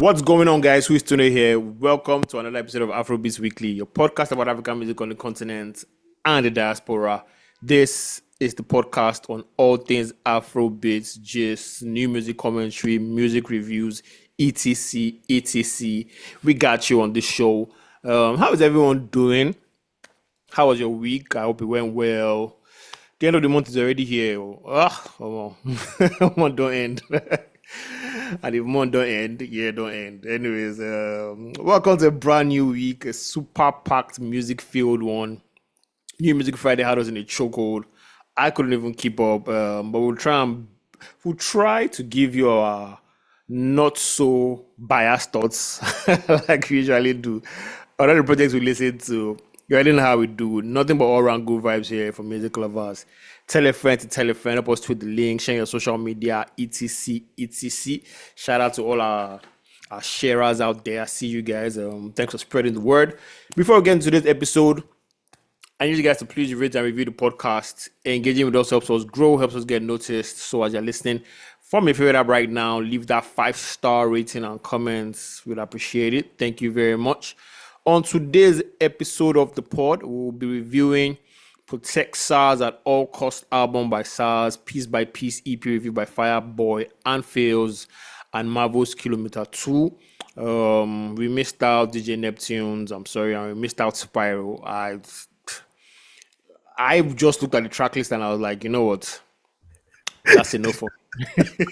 What's going on, guys? Who is Tunde here? Welcome to another episode of Afrobeats Weekly, your podcast about African music on the continent and the diaspora. This is the podcast on all things Afrobeats, just new music commentary, music reviews, etc, etc. We got you on the show. How is everyone doing? How was your week? I hope it went well. The end of the month is already here. Come on. Month don't end. And if month don't end, year don't end. Anyways, welcome to a brand new week, a super packed music-filled one. New Music Friday had us in a chokehold. I couldn't even keep up, but we'll try to give you our not so biased thoughts like we usually do. Other the projects we listen to, you already know how we do. Nothing but all-round good vibes here for music lovers. Tell a friend to tell a friend. Help us tweet the link, share your social media, etc, etc. Shout out to all our sharers out there. I see you guys. Thanks for spreading the word. Before we get into this episode, I need you guys to please rate and review the podcast. Engaging with us helps us grow, helps us get noticed. So as you're listening, from your favorite app right now, leave that 5-star rating and comments. We'd appreciate it. Thank you very much. On today's episode of the pod, we'll be reviewing Protect Sarz at All Cost album by Sarz, Piece by Piece EP review by Fireboy and Pheelz, and Mavo's Kilometer 2. We missed out DJ Neptunes, I'm sorry, and we missed out Spyro. I just looked at the track list and I was like, you know what? That's enough for me.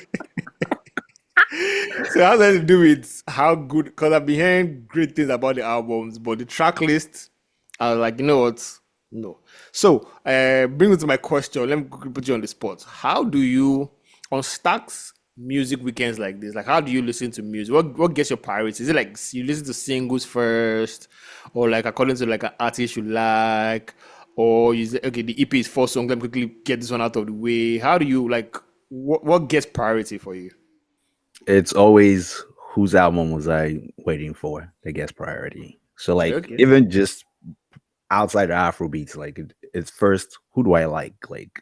So it has nothing to do with how good, because I've been hearing great things about the albums, but the track list, I was like, you know what? No. So, bring me to my question. Let me quickly put you on the spot. How do you, on stacks music weekends like this, like how do you listen to music? What gets your priority? Is it like you listen to singles first, or like according to like an artist you like, or you say, okay, the EP is 4 songs, let me quickly get this one out of the way. How do you like, what gets priority for you? It's always whose album was I waiting for that gets priority. So like Okay. even just outside of Afrobeats, like it's first, who do I like? Like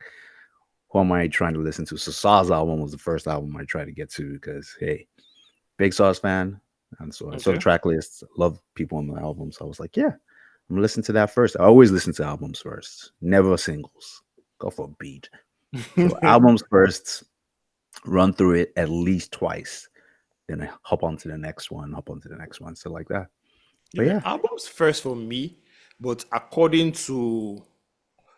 who am I trying to listen to? So Saw's album was the first album I tried to get to because hey, big Saw's fan. And so I saw the track lists, love people on the album. So I was like, yeah, I'm gonna listen to that first. I always listen to albums first, never singles. Go for a beat. So albums first, run through it at least twice, then I hop onto the next one, so like that. But yeah, albums first for me, but according to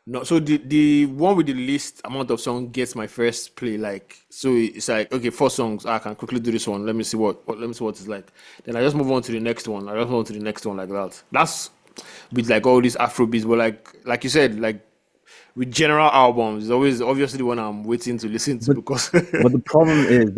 no, so the one with the least amount of songs gets my first play. Like, so it's like, okay, 4 songs, I can quickly do this one. Let me see what it's like. Then I just move on to the next one. Like that. That's with like all these Afrobeats, but like you said, like with general albums, it's always obviously the one I'm waiting to listen to because but the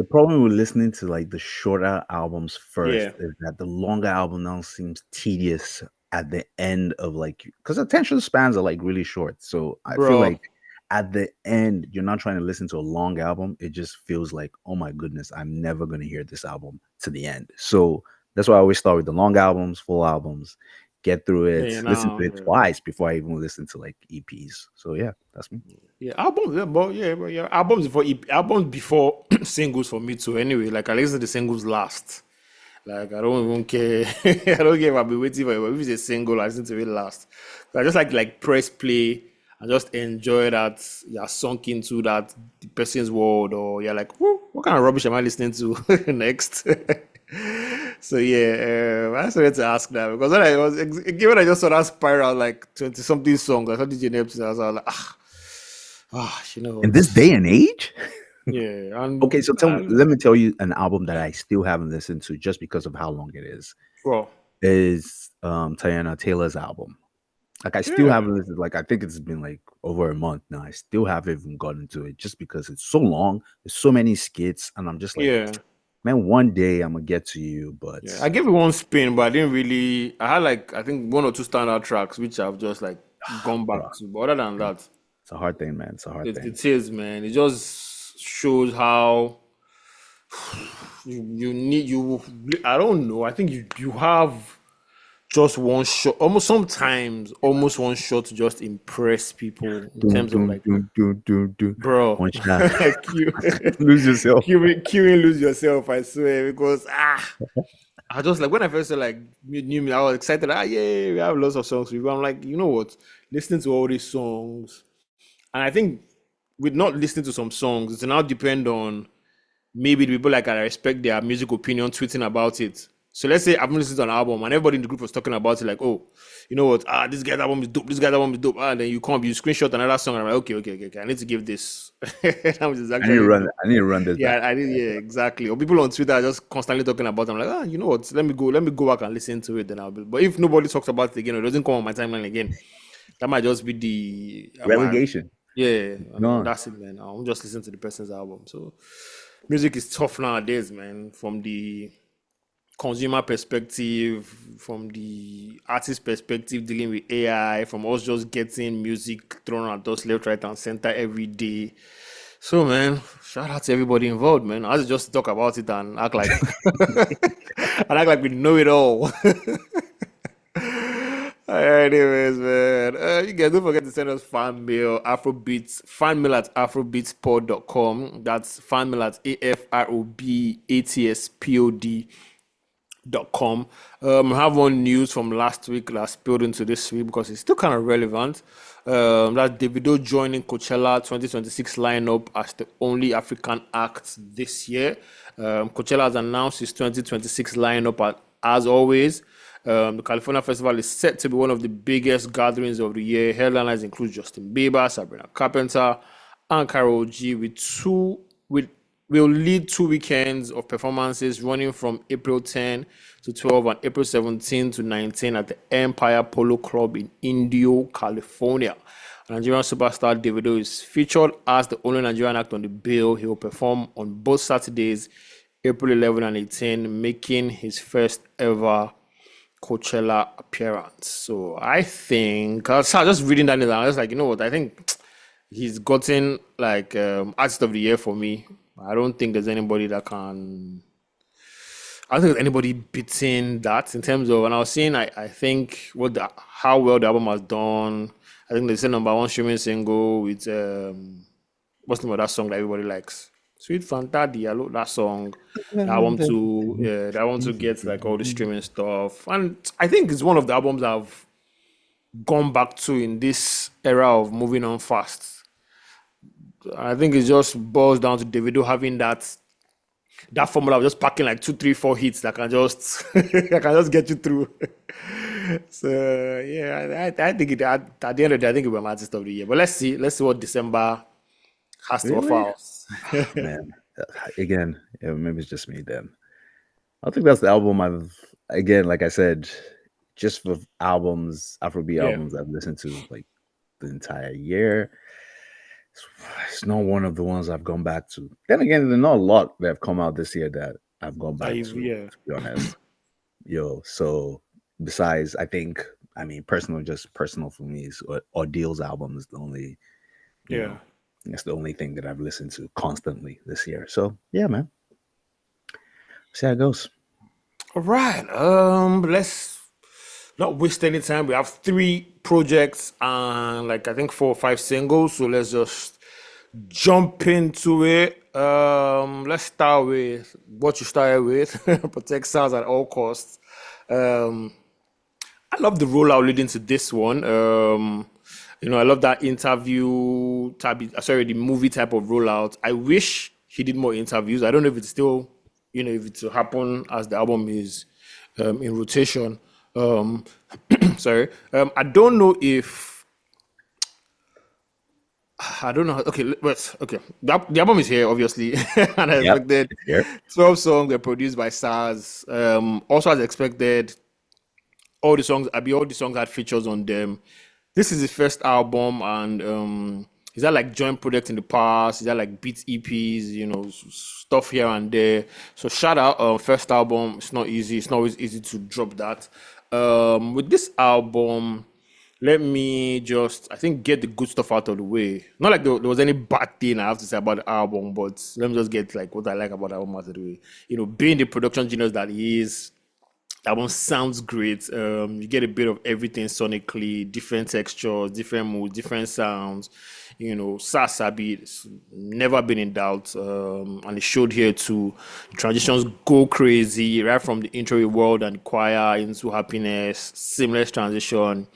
problem with listening to like the shorter albums first is that the longer album now seems tedious at the end of like, because attention spans are like really short. So I feel like at the end, you're not trying to listen to a long album. It just feels like, oh my goodness, I'm never going to hear this album to the end. So that's why I always start with the long albums, full albums, get through it, listen to it twice before I even listen to like EPs. So yeah, that's me. Yeah, albums, albums before singles for me too. Anyway, like I listen to the singles last. Like I don't even care. I don't care if I've been waiting for it. But if it's a single, I listen to it last. So I just like press play and just enjoy that you're sunk into that the person's world, or you're like, what kind of rubbish am I listening to next? So yeah, I started to ask that because when I just saw that spiral like 20-something songs, I thought DJ Neptunes, I was like, you know. In this day and age? Yeah. Okay, so let me tell you an album that I still haven't listened to just because of how long it is. Well, is Tiana Taylor's album. Like I still haven't listened. Like I think it's been like over a month now. I still haven't even gotten to it just because it's so long. There's so many skits, and I'm just like, man, one day I'm gonna get to you. But I gave it one spin, but I didn't really. I had like I think 1 or 2 standout tracks which I've just like gone back to. But other than that, it's a hard thing, man. It's a hard thing. It is, man. It just shows how you need. I don't know. I think you have just one shot, almost one shot to just impress people in Doom, terms of doom, like, doom, doom, doom, doom. bro, One shot. Q, Lose yourself. Queuing lose yourself, I swear, because I just like when I first said like new me, I was excited. Yeah, we have lots of songs. I'm like, you know what? Listening to all these songs, and I think with not listening to some songs, it now depend on maybe the people like I respect their music opinion tweeting about it. So let's say I've been listening to an album and everybody in the group was talking about it like, oh, you know what? This guy's album is dope. This guy's album is dope. And then you screenshot another song and I'm like, okay. I need to give this. That was I need to actually run. I need to run this yeah, back. I did. Yeah, exactly. Or people on Twitter are just constantly talking about it. I'm like, you know what? Let me go back and listen to it. Then I'll be. But if nobody talks about it again, or it doesn't come on my timeline again, that might just be the Relegation. yeah. And Gone. that's it, man. I'm just listening to the person's album. So music is tough nowadays, man. From the consumer perspective, from the artist perspective, dealing with AI, from us just getting music thrown at us left, right, and center every day. So, man, shout out to everybody involved, man. I just talk about it and act like we know it all. Anyways, man, you guys don't forget to send us fan mail, fan mail at afrobeatspod.com. That's fan mail at afrobeatspod.com. I have one news from last week that spilled into this week because it's still kind of relevant. That's Davido joining Coachella 2026 lineup as the only African act this year. Coachella has announced his 2026 lineup as always. The California Festival is set to be one of the biggest gatherings of the year. Headliners include Justin Bieber, Sabrina Carpenter, and Karol G, will lead 2 weekends of performances running from April 10 to 12 and April 17 to 19 at the Empire Polo Club in Indio, California. Nigerian superstar Davido is featured as the only Nigerian act on the bill. He will perform on both Saturdays, April 11 and 18, making his first ever Coachella appearance. So I think, I was just reading that and I was like, you know what, I think he's gotten like artist of the year for me. I don't think there's anybody that can. I don't think there's anybody beating that in terms of. And I was saying, I think how well the album has done. I think they said number 1 streaming single with what's the name of that song that everybody likes? Sweet Fanta Diallo, that song. That album to get like all the streaming stuff. And I think it's one of the albums I've gone back to in this era of moving on fast. I think it just boils down to Davido having that formula of just packing like 2, 3, 4 hits that can just get you through. So yeah, I think at the end of the day, I think it will be my artist of the year. But let's see what December has to offer us. Man, again, maybe it's just me then. I think that's the album like I said, just for Afrobeat albums I've listened to like the entire year. It's not one of the ones I've gone back to. Then again, there's not a lot that have come out this year that I've gone back to be honest. So besides, personal for me is Ordeal's album is the only, it's the only thing that I've listened to constantly this year. So yeah, man. See how it goes. All right. Let's not waste any time. We have 3 projects and I think 4 or 5 singles. So let's just jump into it. Let's start with what you started with. Protect Sarz at all costs. I love the rollout leading to this one. I love that interview the movie type of rollout. I wish he did more interviews. I don't know if it's still, if it will happen as the album is in rotation. Sorry. I don't know. Okay. The album is here, obviously, and I expected 12 songs were produced by Sarz. Also, as expected, all the songs had features on them. This is his first album, and he's had like joint projects in the past. He's had like beat EPs, stuff here and there. So shout out, first album. It's not easy. It's not always easy to drop that. With this album, let me just, get the good stuff out of the way. Not like there was any bad thing I have to say about the album, but let me just get like what I like about the album out of the way. Being the production genius that he is, That one sounds great. You get a bit of everything sonically, different textures, different moods, different sounds. Sarz Sabi, it's never been in doubt. And it showed here too. The transitions go crazy right from the intro world and choir into happiness. Seamless transition.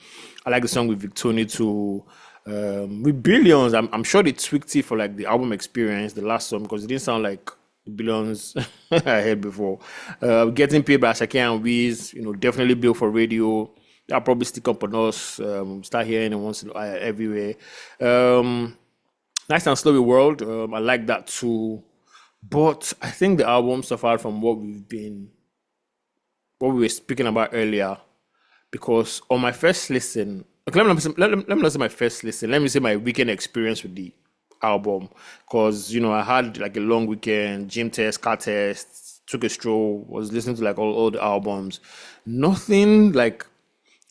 I like the song with Victony too. With Billions, I'm sure they tweaked it for like the album experience, the last song, because it didn't sound like the Billions I heard before. Getting paid by Shaki and Wiz, definitely built for radio. I'll probably stick up on us, start hearing it once in a while everywhere. Nice and Slow World, I like that too. But I think the album suffered from what we were speaking about earlier, because on my first listen, okay, let me not say my first listen. Let me say my weekend experience with the album, because I had like a long weekend, gym test, car tests, took a stroll, was listening to like all the albums. Nothing like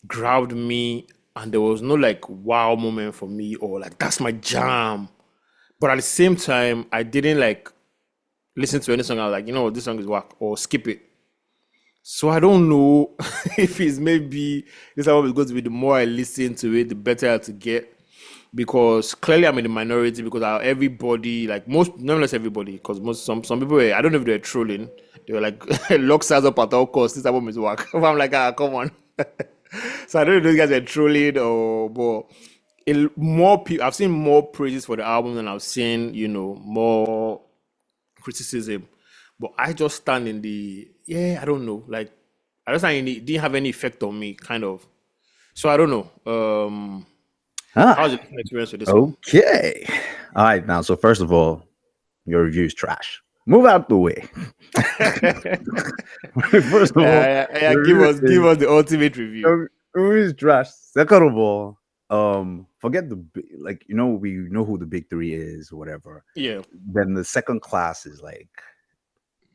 grabbed me, and there was no like wow moment for me or like that's my jam. But at the same time, I didn't like listen to any song. I was like, this song is whack, or skip it. So I don't know if it's maybe this album is going to be the more I listen to it, the better I to get. Because clearly I'm in the minority, because everybody, like most, not less everybody, because some people I don't know if they're trolling. They were like, lock Sarz up at all costs. This album is whack. I'm like, come on. So I don't know if those guys are trolling but more people. I've seen more praises for the album than I've seen, more criticism. But I just stand in I don't know. Like, I just stand in it didn't have any effect on me, kind of. So I don't know. How's your experience with this one? Okay. All right. Now, so first of all, your review is trash. Move out the way. First of all, give us the ultimate review. Your review is trash. Second of all, forget we know who the big three is, or whatever. Yeah. Then the second class is like,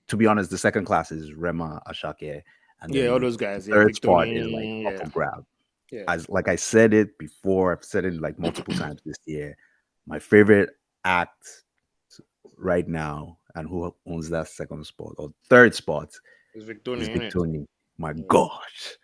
to be honest, the second class is Rema, Ashake, and all those guys. The third spot is like up for grab. Yeah. Like I said it before, I've said it like multiple times this year. My favorite act right now, and who owns that second spot or third spot, is Victony. My gosh.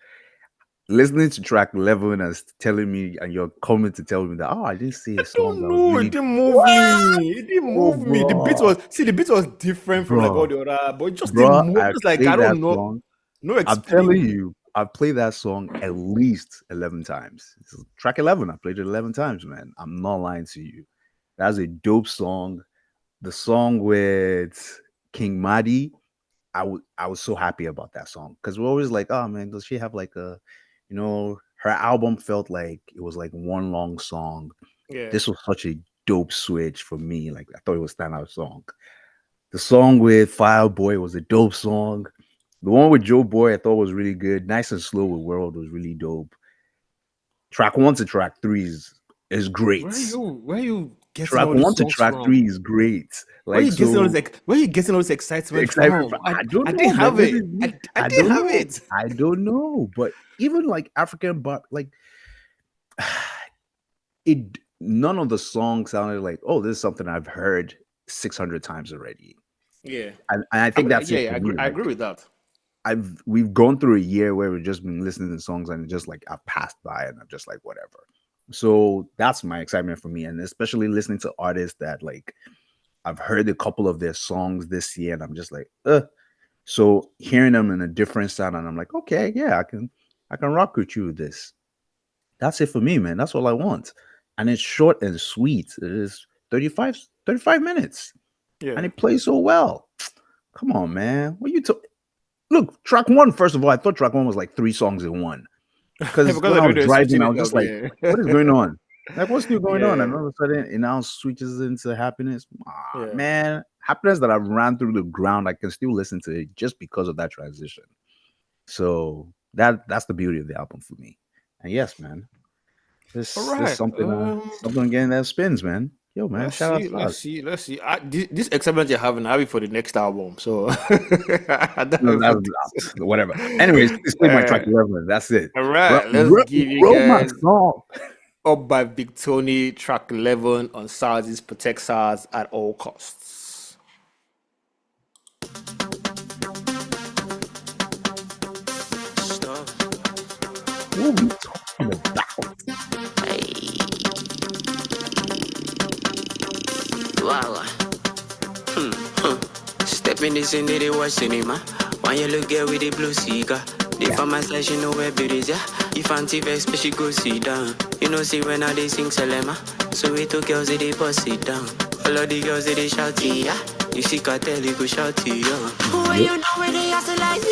Listening to track 11 and telling me, and you're coming to tell me that, I didn't see a song. No, it didn't move me. It didn't move me. The beat was different from like all the other, but it just didn't move. It's like, I don't know. Song. No, I'm telling you, I've played that song at least 11 times. Track 11, I played it 11 times, man. I'm not lying to you. That's a dope song. The song with King Madi, I was so happy about that song, because we're always like, oh man, does she have like a, her album felt like it was like one long song. Yeah. This was such a dope switch for me. Like, I thought it was a standout song. The song with Fireboy was a dope song. The one with Joe Boy I thought was really good. Nice and Slow with World was really dope. Track 1 to track 3 is great. Where you getting track all 1 to track from? 3 is great. Like, where you getting all this excitement from? I don't know. I didn't have it. I didn't have it. I don't know. But even like African, but like none of the songs sounded like, oh, this is something I've heard 600 times already. Yeah. And I think that's it. I agree with that. We've gone through a year where we've just been listening to songs and just like I've passed by and I'm just like whatever. So that's my excitement for me, and especially listening to artists that like I've heard a couple of their songs this year and I'm just like, so hearing them in a different sound and I'm like, okay, yeah, I can rock with you with this. That's it for me, man. That's all I want. And it's short and sweet. It is 35 minutes. Yeah. And it plays so well. Come on, man. What you Look, track 1, first of all, I thought track 1 was like 3 songs in one. Because when I was driving, I was just like, what is going on? Like, what's still going on? And all of a sudden, it now switches into Happiness. Man, Happiness that I've ran through the ground, I can still listen to it just because of that transition. So that's the beauty of the album for me. And yes, man, this is something again that spins, man. Yo, man, shout out to us. Let's see. This excitement you're having, have it for the next album. So whatever. Anyways, this is my track 11. That's it. All right, let's give you guys my song. Up by Victony, track 11 on Sarz's Protect Sarz at All Costs. are we talking about? Wow. Step in this into the watch cinema. When you look good with the blue cigar. They from my side, she know where it is, yeah. If Auntie vex, but she go sit down. You know, see when I they sing Selema. So we two girls, they bust it down. All of the girls, they shout, yeah. You see cartel, you go shout, yeah. Who you know where they hustle like me?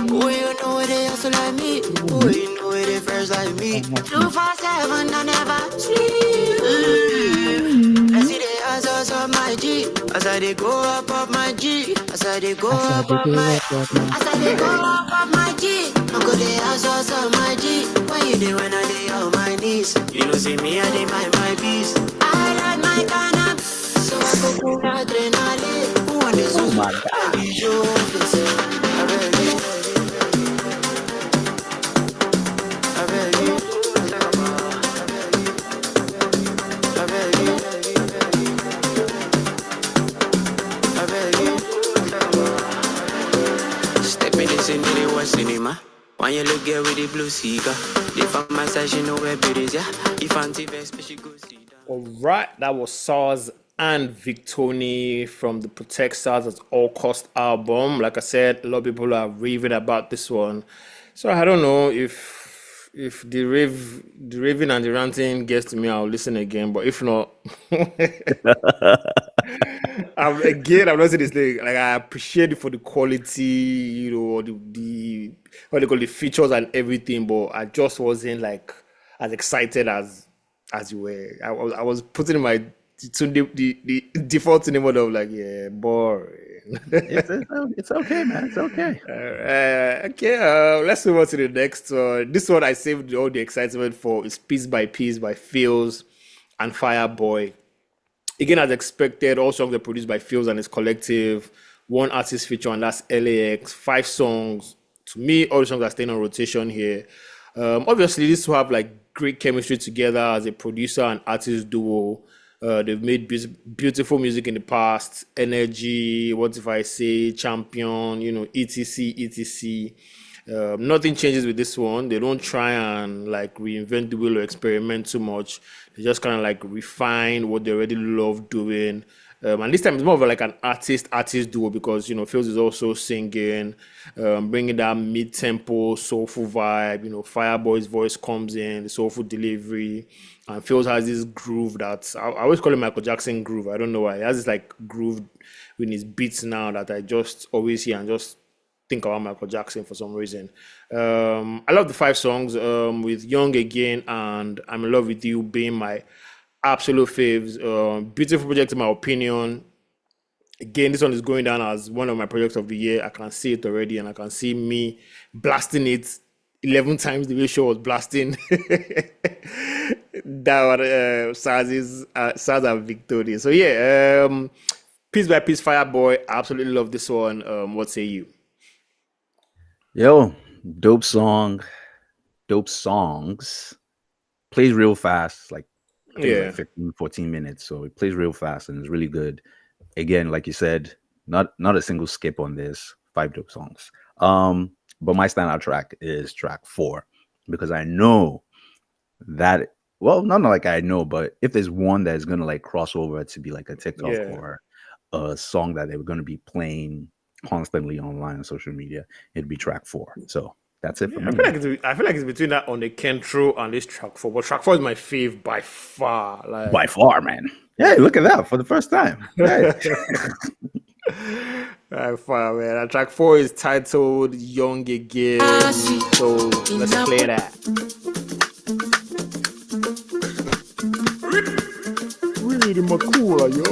Who you know where they hustle like me? Who you know where they fresh like me? 247, I never sleep. I see the answers of my G. As I they go up my G. As I they go up my G. I go the answers of my G. When you do when I dey on my knees. You know see me I dey mind my peace. I like my cannabis. So I go pull adrenaline. Who want this? Oh my God. I beg you. I beg you. I beg you. I beg you. Step in this into the watch cinema. When you look good with the blue cigar. They from my side, she know where it is, yeah. If Auntie vex, but she go see that. All right, that was Sarz and Victony from the Protect Sarz at All Cost album. Like I said, a lot of people are raving about this one. So I don't know if the raving and the ranting gets to me, I'll listen again. But if not, I'm not saying this thing. Like I appreciate it for the quality, you know, the what they call the features and everything. But I just wasn't like as excited as you were. I was putting in my the default name of like, yeah, boring. It's okay, man. It's okay. Let's move on to the next one. This one I saved all the excitement for. Is Piece by Piece by Pheelz and Fireboy. Again, as expected, all songs are produced by Pheelz and his collective. One artist feature, and that's LAX. 5 songs. To me, all the songs are staying on rotation here. Obviously, these two have like great chemistry together as a producer and artist duo. They've made beautiful music in the past. Energy, What If I Say, Champion, you know, etc. Nothing changes with this one. They don't try and like reinvent the wheel or experiment too much. They just kind of like refine what they already love doing. And this time it's more of like an artist duo because, you know, Pheelz is also singing, bringing that mid-tempo, soulful vibe. You know, Fireboy's voice comes in, the soulful delivery. And Pheelz has this groove that, I always call it Michael Jackson groove. I don't know why. He has this like groove with his beats now that I just always hear and just think about Michael Jackson for some reason. I love the 5 songs with Young Again and I'm in Love With You being my absolute faves. Beautiful project in my opinion. Again, this one is going down as one of my projects of the year. I can see it already and I can see me blasting it 11 times the way Show was blasting that one, Sarz and Victony. So yeah, Piece by Piece, Fireboy. I absolutely love this one. What say you? Yo, dope songs. Plays real fast, like I think it's like 15, 14 minutes. So it plays real fast and it's really good. Again, like you said, not a single skip on this. 5 dope songs. But my standout track is track 4 because I know that, well, not like I know, but if there's one that is gonna like cross over to be like a TikTok or a song that they were gonna be playing constantly online on social media, it'd be track 4. So that's it for me. I feel like it's between that on the Kentro and this track 4, but track 4 is my fave by far. Like by far, man. Hey, look at that for the first time. Hey. By far, man. And track 4 is titled Young Again. So let's play that. Read him a cooler, yo.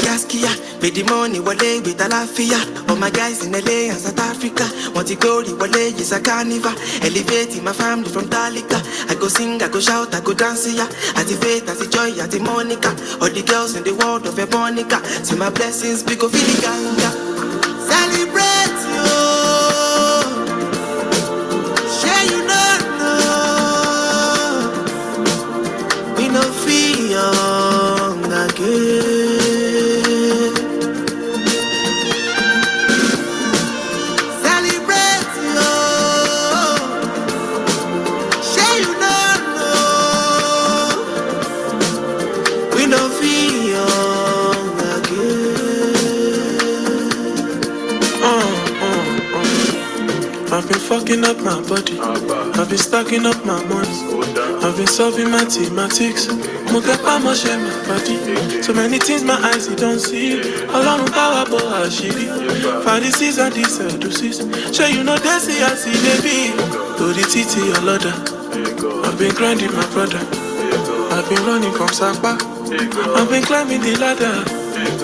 Gaskia, made the money wale with Alafia. All my guys in LA and South Africa. Want to glory wale is a carnival. Elevating my family from Dalika. I go sing, I go shout, I go dance here. At the faith, at the joy, at the Monica. All the girls in the world of Ebonica. See my blessings, we go feel the ganga. Celebrate you. Share you not know. We no feel young again. Celebrate you. fucking up my body. I've been stacking up my money. I've been solving mathematics. Mukapa moshe my body. So many things my eyes don't see. Along power boy shiri. Pharisees and these seduces. Sure you know they see I see baby. To the titi your loader. I've been grinding my brother. I've been running from Sapa. I've been climbing the ladder.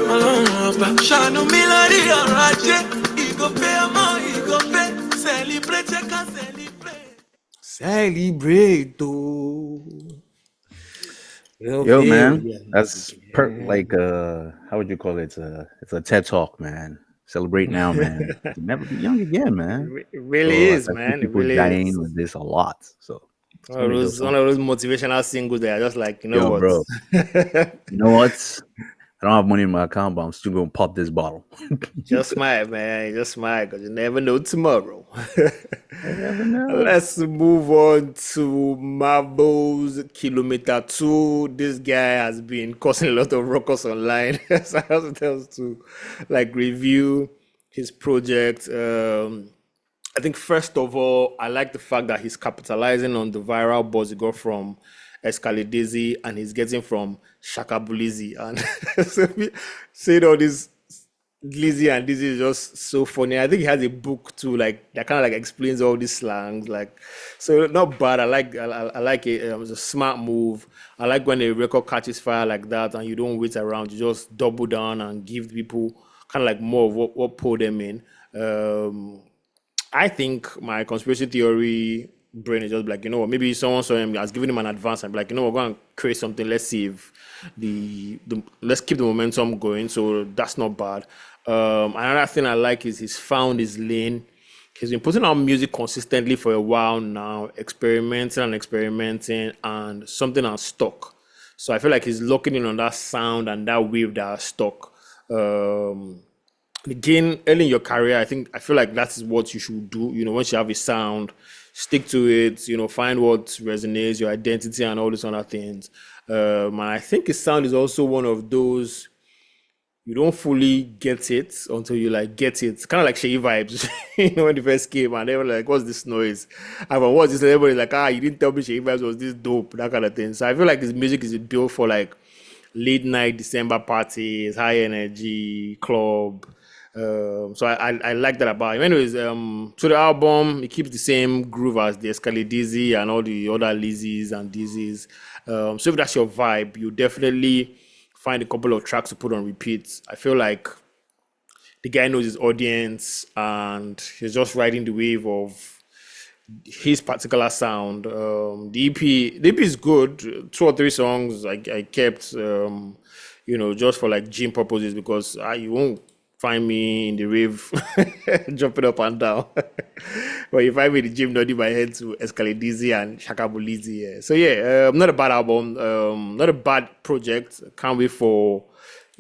Along Oba. Shanu Milari Raje. Ego pay more, ego pay. Celebrate, check and celebrate. Celebrate, though. Yo, man, that's like how would you call it? It's a TED talk, man. Celebrate now, man. You'll never be young again, man. It really is, I man. see It people really dying is. with this a lot. So One of those motivational singles that are just like, Yo, what, bro. You know what? I don't have money in my account, but I'm still gonna pop this bottle. Just smile, man. Just smile, because you never know tomorrow. I never know. Let's move on to Mavo's Kilometer 2. This guy has been causing a lot of ruckus online. So I have to tell us to like review his project. I think first of all, I like the fact that he's capitalizing on the viral buzz he got from Escalidezi and he's getting from Shakabulizi. And so saying all this Glizzy and this is just so funny. I think he has a book too, like that kind of like explains all these slangs. Like, so not bad. I like it. It was a smart move. I like when a record catches fire like that and you don't wait around. You just double down and give people kind of like more of what pulled them in. I think my conspiracy theory brain is just like, maybe someone saw him, has given him an advance and be like, we're going to create something. Let's see if let's keep the momentum going. So that's not bad. Another thing I like is he's found his lane. He's been putting out music consistently for a while now, experimenting, and something has stuck. So I feel like he's locking in on that sound and that wave that has stuck. Again, early in your career, I feel like that is what you should do. Once you have a sound, stick to it. Find what resonates, your identity, and all these other things. And I think his sound is also one of those you don't fully get it until you like get it. Kind of like Shay vibes, when they first came and they were like, "What's this noise?" And when what's this? Everybody's like, "You didn't tell me Shay vibes was this dope," that kind of thing. So I feel like his music is built for like late night December parties, high energy club. So I like that about him. Anyways, so the album, it keeps the same groove as the Escalidezi and all the other Lizzies and Dizzies. So if that's your vibe, you definitely find a couple of tracks to put on repeat. I feel like the guy knows his audience and he's just riding the wave of his particular sound. The EP is good. 2 or 3 songs I kept, just for like gym purposes because you won't find me in the rave jumping up and down. But you find me in the gym nodding my head to Escalidezi and Shakabulizi. Yeah. So not a bad album, not a bad project. Can't wait for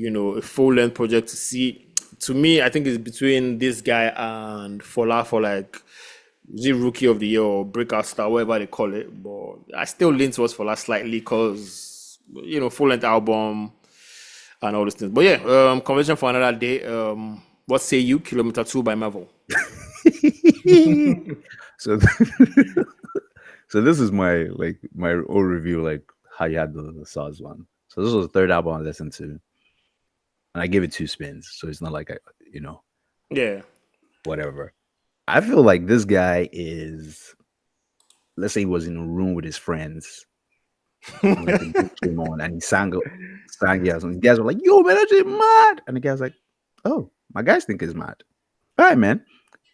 a full-length project to see. To me, I think it's between this guy and Fola for like the Rookie of the Year or Breakout Star, whatever they call it. But I still lean towards Fola slightly because full-length album and all those things. But conversation for another day. What say you? Kilometer 2 by Mavo. So this is my old review, like how you had the Sarz one. So this was the 3rd album I listened to, and I gave it 2 spins. So it's not like whatever. I feel like this guy is, let's say he was in a room with his friends. And like the group came on and he sang yes, and the guys were like, "Yo, man, that's just mad." And the guy's like, "Oh, my guys think it's mad. All right, man."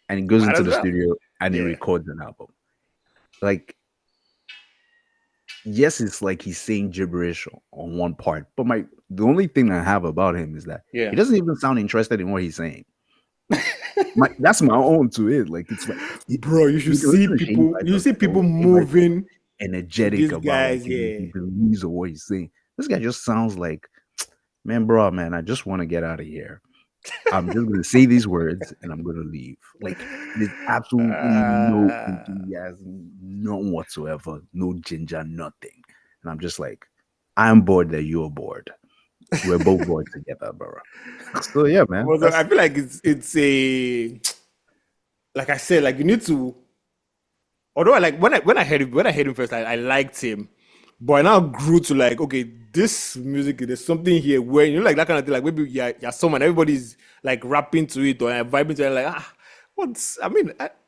And he goes into the studio and he records an album. Like, yes, it's like he's saying gibberish on one part, but the only thing I have about him is that he doesn't even sound interested in what he's saying. That's my own to it. Like, it's like, bro, you should see people. You see people moving, energetic about guys, he believes of what he's saying. This guy just sounds like, man, I just want to get out of here. I'm just going to say these words and I'm going to leave. Like, there's absolutely no enthusiasm, none whatsoever, no ginger, nothing. And I'm just like, I'm bored that you're bored. We're both bored together, bro. So man. Well, I feel like it's a, like I said, like you need to Although I like when I heard him first, I liked him. But I now grew to like, okay, this music, there's something here where like that kind of thing, like maybe you're someone, everybody's like rapping to it or vibing to it, like I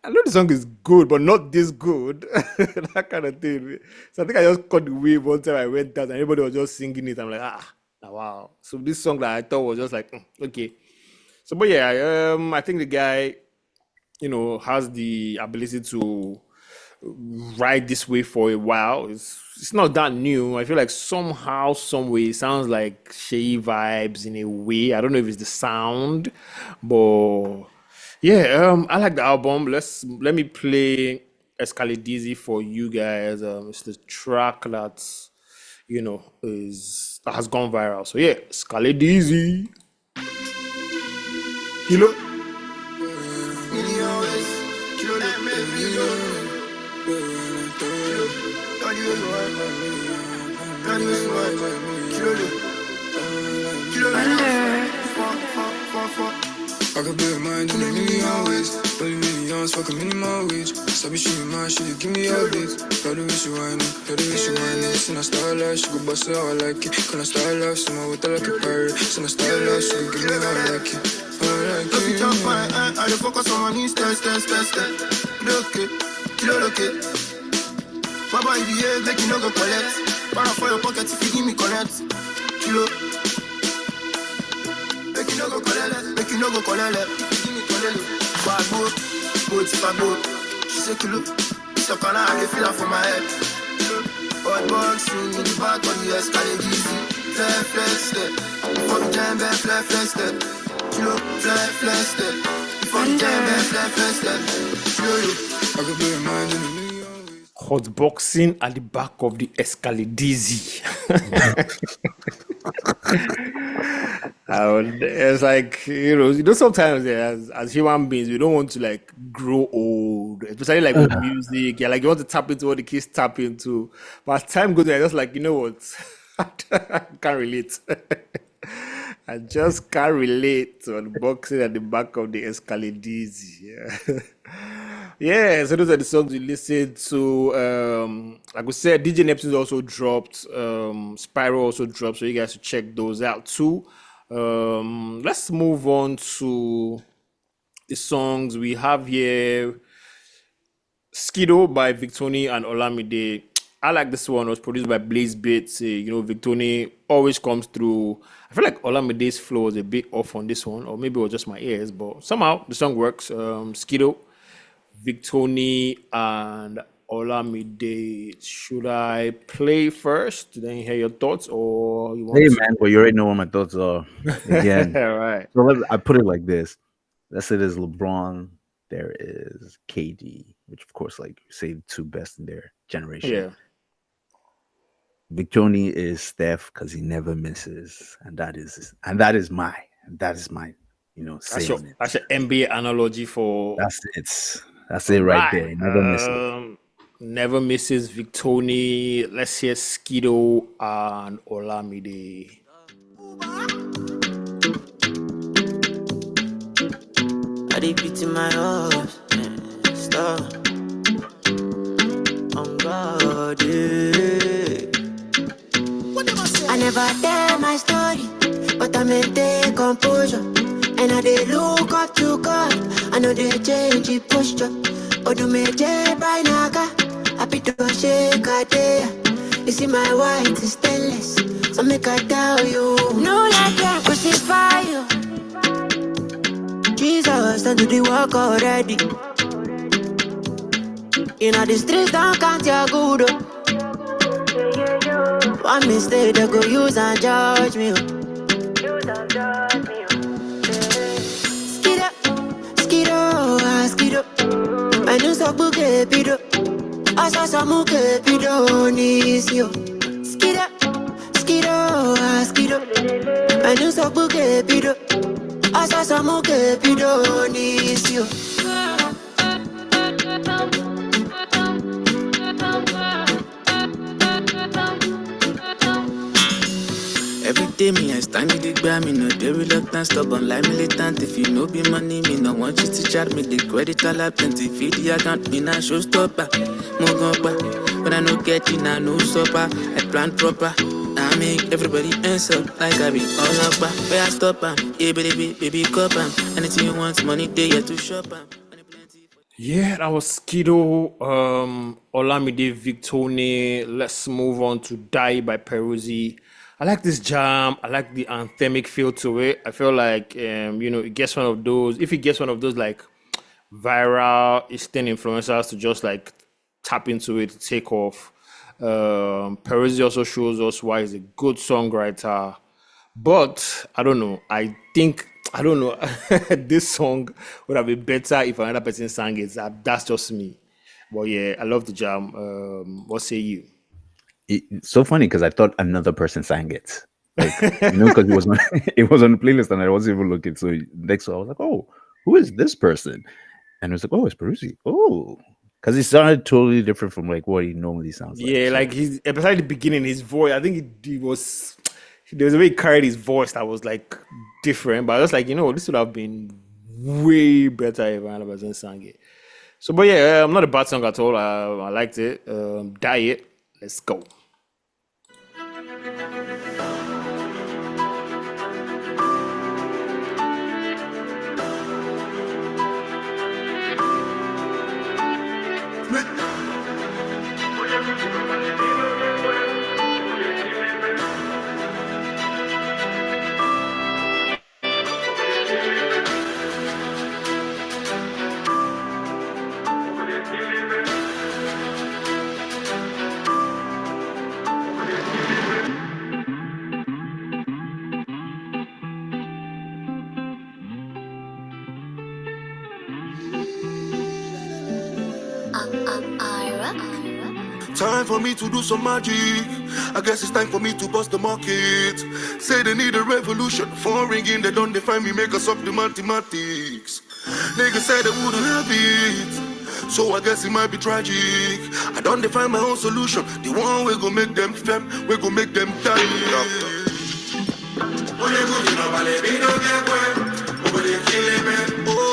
know the song is good, but not this good. That kind of thing. So I think I just caught the wave one time I went out and everybody was just singing it. I'm like, wow. So this song that I thought was just like, okay. So but yeah, I think the guy, has the ability to ride this way for a while. It's not that new. I feel like somehow, some way, it sounds like Shay vibes in a way. I don't know if it's the sound, but yeah, I like the album. Let me play Escalade for you guys. It's the track that's that has gone viral. So yeah, Escalade. Kilo. I could be a mind in a million ways. Only millions, fuck a minimum wage. Sabi she be mine, she dey give me updates. Got the way she whine it, got the way she whine it. Seen her style life, she go bust it how I like it. Can I style life, someone with her like a pirate. Seen her style life, she go give me how I like it. Look it up, I dey focus on my knees, step. Look it, look it. Baba, if you behave, make you no go collect. Para for your pocket if you give me connect. Kilo. Make you no go collect. Give me collect. Bad boat, if I go. She say kilo. So can I feel her for my head. Hot box, in the back of the Escalade easy. Flex step. Before the jam, flex step. Kilo, flex step. Before the jam, flex step. Kilo. I could be a mind in a million. Hotboxing at the back of the Escalade. It's like, sometimes as human beings, we don't want to like grow old, especially like with music. Yeah, like you want to tap into what the kids tap into. But as time goes on, I just like, what? I can't relate. I just can't relate to unboxing at the back of the Escalade. Yeah. Yeah, so those are the songs we listened to. Like we said, DJ Neptune's also dropped. Spyro also dropped, so you guys should check those out too. Let's move on to the songs we have here. Skido by Victony and Olamide. I like this one. It was produced by Blaze Beats. Victony always comes through. I feel like Olamide's flow was a bit off on this one, or maybe it was just my ears, but somehow the song works. Skido, Victony, and Olamide. Should I play first? Then hear your thoughts, or you want? Hey man, well you already know what my thoughts are. Again, All right. so I put it like this. Let's say there's LeBron, there is KD, which of course, like you say, the two best in their generation. Yeah. Victony is Steph because he never misses, and that is my That's your NBA analogy for. That's it right there. He never misses. Never misses Victony. Let's hear Skido and Olamide. I did beat in my heart. Stop. On God, I never tell my story, but I maintain composure. And I dey look up to God. I know they change the posture. ODUMODUBLVCK by Naga. Happy to shake a day. You see my white is stainless. So make I tell you. No like that crucify you. Jesus done do the work already. The streets don't count your good. One mistake they go use and judge me. Skido. I know so bouquet pido. Asa so muke pido nisio. Skido. I know so bouquet pido. Asa so muke pido nisio. day, me, I stand in the gram, me, no, they reluctant, stubborn, like militant. If you know be money, me, no want you to chat me, the credit all up, plenty, feed the account, me, not showstopper. Move back, but I no get you, now, no stopper. I plan proper. I make everybody answer like I be all up, where I stop, yeah, baby, cup, anything you want, money, day, yeah, to shop, Yeah, that was Skido, Olamide, Victony. Let's move on to Die by Peruzzi. I like this jam. I like the anthemic feel to it. I feel like, it gets one of those, if it gets one of those like viral Eastern influencers to just like tap into it, to take off. Peruzzi also shows us why he's a good songwriter. But I don't know. This song would have been better if another person sang it. That's just me. But yeah, I love the jam. What say you? It's so funny because I thought another person sang it. Like, because it was on it was on the playlist and I wasn't even looking. So next I was like, oh, who is this person? And it was like, oh, it's Peruzzi. Oh. Because it sounded totally different from like what he normally sounds like. Yeah, so. Like besides the beginning, his voice, I think there was a way he carried his voice that was like different. But I was like, this would have been way better if another person sang it. So, but yeah, not a bad song at all. I liked it. Diet, let's go. Time for me to do some magic. I guess it's time for me to bust the market. Say they need a revolution. Phone ringing, they don't define me, make us up the mathematics. Niggas said they wouldn't have it, so I guess it might be tragic. I don't define my own solution. The one we gon' make them fem, we gon' make them die.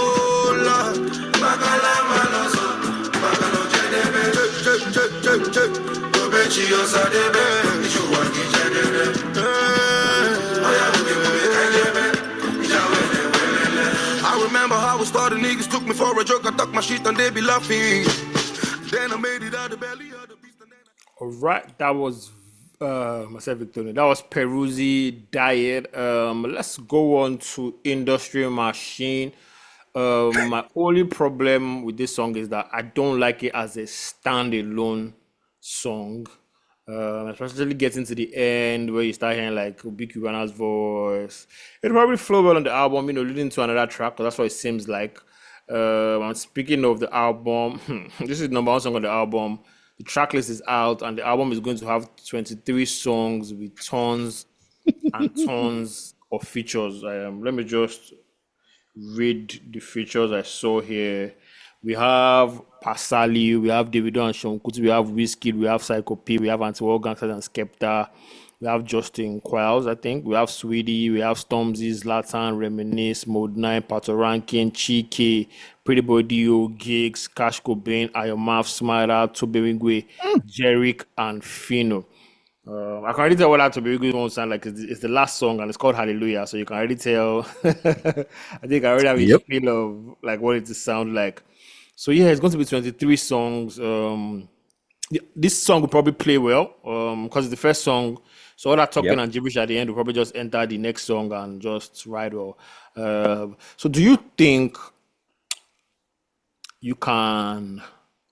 Oh Lord, I remember how it started, niggas took me for a joke, I tucked my shit and they be laughing. Then I made it out the belly of the beast. Alright, that was myself, Victony. That was Peruzzi, Diet. Let's go on to Industry Machine. My only problem with this song is that I don't like it as a standalone song. Especially getting to the end where you start hearing like Big Cubana's voice. It'll probably flow well on the album, leading to another track, because that's what it seems like. I'm speaking of the album. This is the number one song on the album. The track list is out, and the album is going to have 23 songs with tons and tons of features. Let me just read the features I saw here. We have Pasali, we have Davido and Showontstop, we have Wizkid, we have Psycho P, we have Anti-War Gangsters and Skepta, we have Justin Quiles, I think, we have Sweetie, we have Stormzy, Zlatan, Reminisce, Mode 9, Pato Rankin, Chike, Pretty Boy Dio, Gigs, Cash Cobain, Ayomaf, Smiler, Tobewigwe, Jerick, and Fino. I can already tell what that Tobewigwe won't sound like. It's the last song and it's called Hallelujah, so you can already tell. I think I already have a feel of like what it sound like. So yeah, it's going to be 23 songs. This song will probably play well because it's the first song. So all that talking and gibberish at the end will probably just enter the next song and just ride well. So do you think you can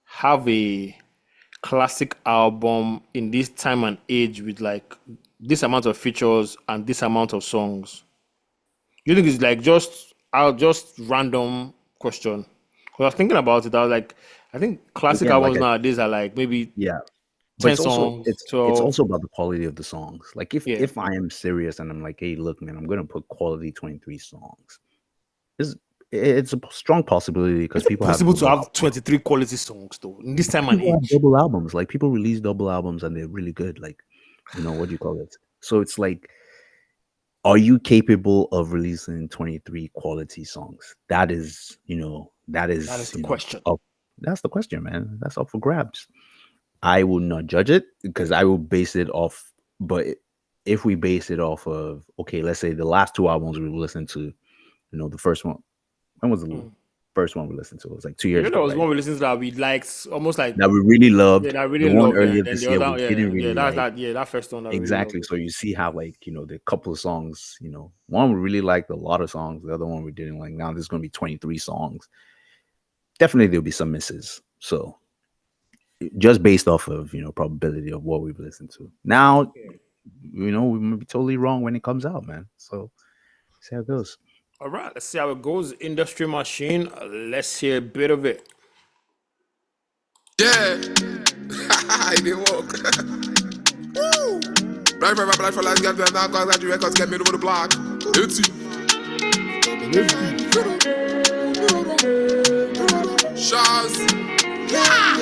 have a classic album in this time and age with like this amount of features and this amount of songs? You think it's like just random question? Because I was thinking about it, I was like, I think classic albums nowadays are like maybe 10 songs. It's also about the quality of the songs. Like if I am serious and I'm like, hey, look, man, I'm gonna put quality 23 songs. It's a strong possibility because people possible to have 23 quality songs though in this time and age. Double albums, like people release double albums and they're really good. Like, what do you call it? So it's like are you capable of releasing 23 quality songs? That is, that is the question. That's the question, man. That's up for grabs. I will not judge it because I will base it off. But if we base it off of, okay, let's say the last 2 albums we listened to, the first one, when was the first one we listened to? It was like 2 years ago. There was one we listened to that we liked, almost like that we really loved. Yeah, that really the one loved. earlier And this the year other, we didn't really like. that first one. That Exactly. Really So you see how the couple of songs, one we really liked a lot of songs, the other one we didn't like. Now there's going to be 23 songs. Definitely there'll be some misses. So just based off of probability of what we've listened to. Now, we might be totally wrong when it comes out, man. So see how it goes. All right, let's see how it goes. Industry Machine. Let's hear a bit of it. Yeah. It didn't work. Woo. Black for life, get them down, got you records, get me over the block. It's you. Shots. Yeah.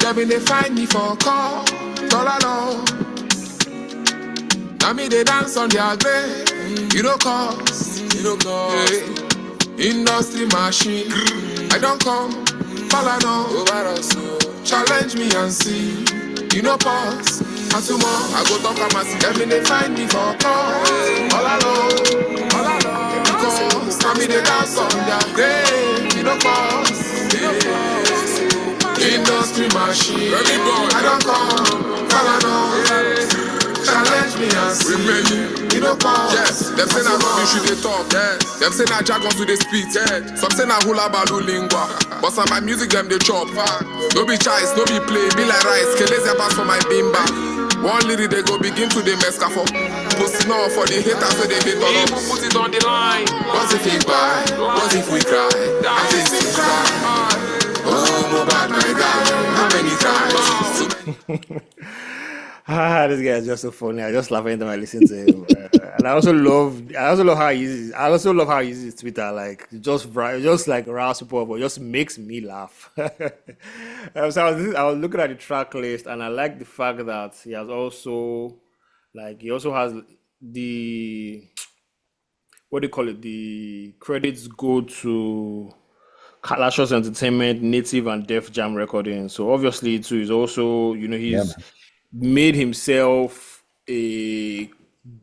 Yeah, they find me for a call. All alone. Now me they dance on their grave. You don't cost. Hey. Industry machine. I don't come. Follow no. Challenge me and see. You know pause. And tomorrow I go talk about see. Yeah, they find me for a call. All alone. Because now me they dance on their grave. You know pause. Industry machine. I don't come. Follow no. Challenge me and see. You know pause. Yes, them say na rubbish you dey talk. Yes, them say na jargon to dey speak. Yeah, some say na hula balu lingua. But some my music them dey chop. No be choice, no be play. Be like rice. Keleze pass for my bimba. One lyric they go begin to the mesca for. Posting on for the haters so they hate on us. Put it on the line. What if we buy? What if we cry? That is we cry. Oh, Mobad, my God, how many times? This guy is just so funny. I just laugh anytime I listen to him. And I also love how he uses. I also love how he uses Twitter. Like just like rouse people, but just makes me laugh. So I was looking at the track list, and I like the fact that he also has the what do you call it? The credits go to Kalashos Entertainment, Native and Def Jam Recording. So obviously too, he's also he's made himself a